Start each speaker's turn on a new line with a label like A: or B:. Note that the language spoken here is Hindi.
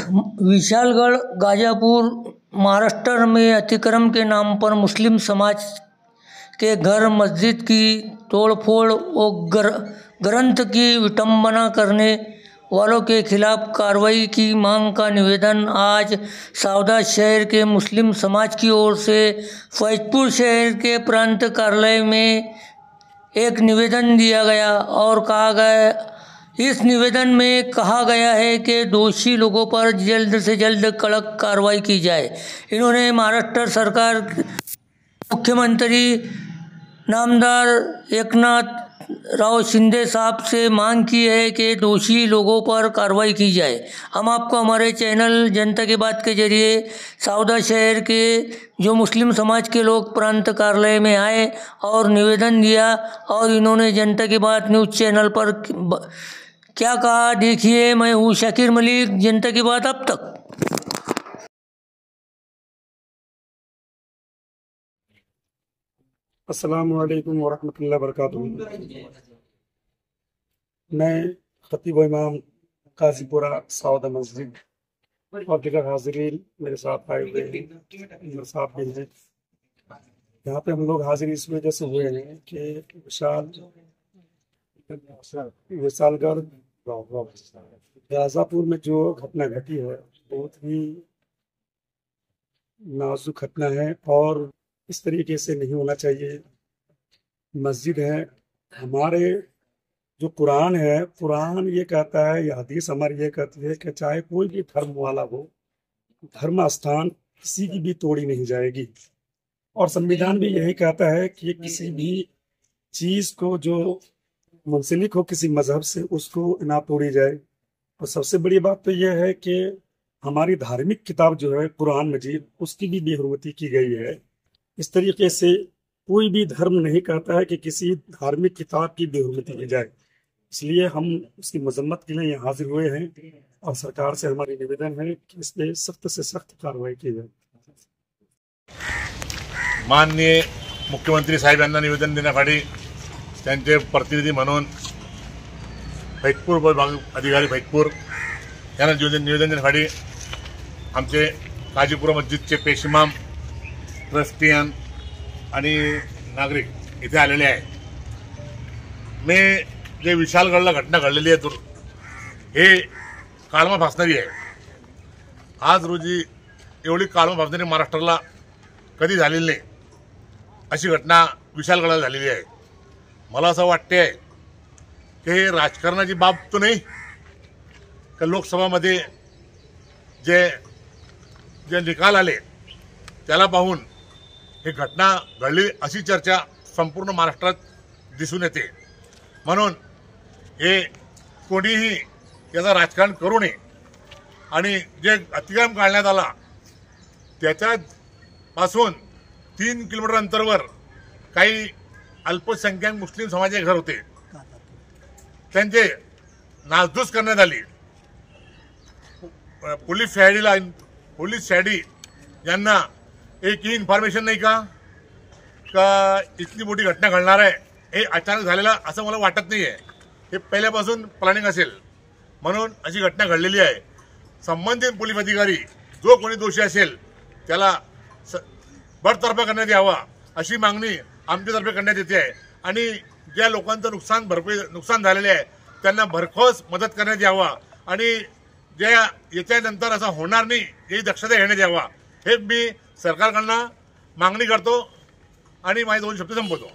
A: विशालगढ़ गाज़ियापुर महाराष्ट्र में अतिक्रमण के नाम पर मुस्लिम समाज के घर मस्जिद की तोड़फोड़ और ग्रंथ की विटंबना करने वालों के खिलाफ कार्रवाई की मांग का निवेदन आज सावदा शहर के मुस्लिम समाज की ओर से फैजपुर शहर के प्रांत कार्यालय में एक निवेदन दिया गया और कहा गया, इस निवेदन में कहा गया है कि दोषी लोगों पर जल्द से जल्द कड़क कार्रवाई की जाए। इन्होंने महाराष्ट्र सरकार मुख्यमंत्री नामदार एकनाथ राव शिंदे साहब से मांग की है कि दोषी लोगों पर कार्रवाई की जाए। हम आपको हमारे चैनल जनता की बात के जरिए सावदा शहर के जो मुस्लिम समाज के लोग प्रांत कार्यालय में आए और निवेदन दिया और इन्होंने जनता की बात न्यूज़ चैनल पर क्या कहा, देखिए। मैं हूँ शाकिर मलिक, जनता की बात अब तक।
B: अस्सलाम वालेकुम वरहमतुल्लाहि वबरकातुहू। मैं खतीब इमाम काजीपुरा सावदा मस्जिद और दिगर हाजिरीन मेरे साथ आए हुए हैं, मेरे साथ भी हैं। यहाँ पे हम लोग हाजिर इस वजह से हुए हैं कि विशालगढ़ गाज़ियापुर में जो घटना घटी है बहुत ही नाजुक घटना है और इस तरीके से नहीं होना चाहिए। मस्जिद है, हमारे जो कुरान है, कुरान ये कहता है या हदीस हमारी ये कहती है कि चाहे कोई भी धर्म वाला हो, धर्म स्थान किसी की भी तोड़ी नहीं जाएगी। और संविधान भी यही कहता है कि किसी भी चीज को जो मुंसलिक हो किसी मजहब से उसको ना तोड़ी जाए। और सबसे बड़ी बात तो यह है कि हमारी धार्मिक किताब जो है कुरान मजीद, उसकी भी बेहुरमती की गई है। इस तरीके से कोई भी धर्म नहीं कहता है कि किसी धार्मिक किताब की बेहुरमती की जाए। इसलिए हम उसकी मजम्मत के लिए यहाँ हाजिर हुए हैं और सरकार से हमारी निवेदन है कि इस पर सख्त से सख्त कार्रवाई की जाए।
C: माननीय मुख्यमंत्री साहेब यांना निवेदन देण्यासाठी त्यांचे प्रतिनिधी म्हणून फैजपूर विभाग अधिकारी फैजपूर यांना निवेदन देण्यासाठी आमचे काजीपुरा मस्जिदचे पेशइमाम, ट्रस्टियन आणि नागरिक इथे आलेले आहे। मी जे विशालगडला घटना घडलेली आहे हे काळमा फासणारी आहे। आज रोजी एवढी काळमा फासणारी महाराष्ट्राला कधी झालेली नाही अशी घटना विशालगडाला झालेली आहे। मला असं वाटते की हे राजकारणाची बाब तो नाही का लोकसभामध्ये जे जे निकाल आले त्याला पाहून ही घटना घडली अशी चर्चा संपूर्ण महाराष्ट्रात दिसून येते। म्हणून हे कोणीही याचा राजकारण करू नये आणि जे अतिक्रम काढण्यात आला त्याच्यापासून 3 किलोमीटर अंतरावर काही अल्पसंख्याक मुस्लिम समाजाचे घर होते, त्यांचे नासधूस करण्यात आली। पोलीस शायडी यांना एक ही इन्फॉर्मेशन नाही का इतकी मोठी घटना घडणार आहे हे अचानक झालेला असं मला वाटत नाहीये। हे पहिल्यापासून प्लॅनिंग असेल म्हणून अशी घटना घडलेली आहे। संबंधित पोलीस अधिकारी जो कोणी दोषी असेल त्याला बडतर्फ करण्यात यावा अशी मागणी आमच्यातर्फे करण्यात येते आहे आणि ज्या लोकांचं नुकसान झालेले आहे त्यांना भरघोस मदत करण्यात यावा आणि ज्या याच्यानंतर असं होणार नाही याची दक्षता घेण्यात यावा हे मी सरकारकडनं मागणी करतो आणि माझे 2 शब्द संपवतो।